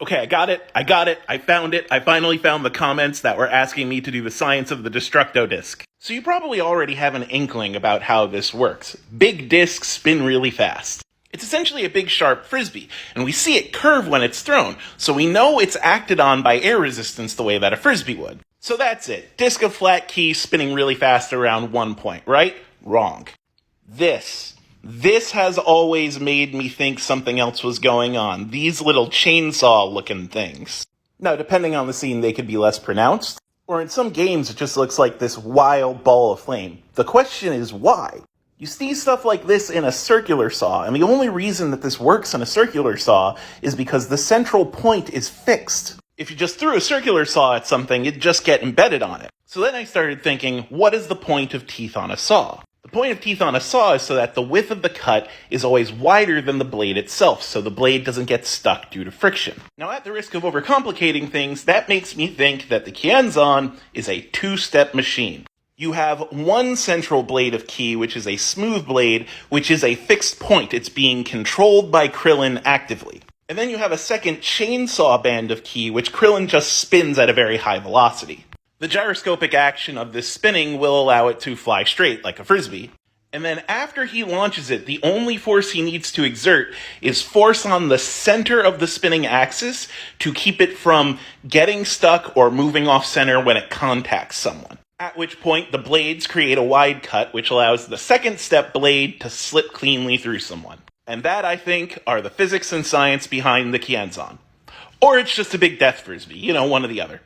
Okay, I got it. I found it. I finally found the comments that were asking me to do the science of the destructo disc. So you probably already have an inkling about how this works. Big discs spin really fast. It's essentially a big sharp frisbee, and we see it curve when it's thrown, so we know it's acted on by air resistance the way that a frisbee would. So that's it. Disc of flat key spinning really fast around 1 point, right? Wrong. This has always made me think something else was going on. These little chainsaw-looking things. Now, depending on the scene, they could be less pronounced, or in some games it just looks like this wild ball of flame. The question is why? You see stuff like this in a circular saw, and the only reason that this works in a circular saw is because the central point is fixed. If you just threw a circular saw at something, it'd just get embedded on it. So then I started thinking, what is the point of teeth on a saw? The point of teeth on a saw is so that the width of the cut is always wider than the blade itself, so the blade doesn't get stuck due to friction. Now, at the risk of overcomplicating things, that makes me think that the Kienzon is a two-step machine. You have one central blade of key, which is a smooth blade, which is a fixed point. It's being controlled by Krillin actively. And then you have a second chainsaw band of key, which Krillin just spins at a very high velocity. The gyroscopic action of this spinning will allow it to fly straight, like a frisbee. And then after he launches it, the only force he needs to exert is force on the center of the spinning axis to keep it from getting stuck or moving off center when it contacts someone. At which point, the blades create a wide cut, which allows the second step blade to slip cleanly through someone. And that, I think, are the physics and science behind the Kienzon. Or it's just a big death frisbee, one or the other.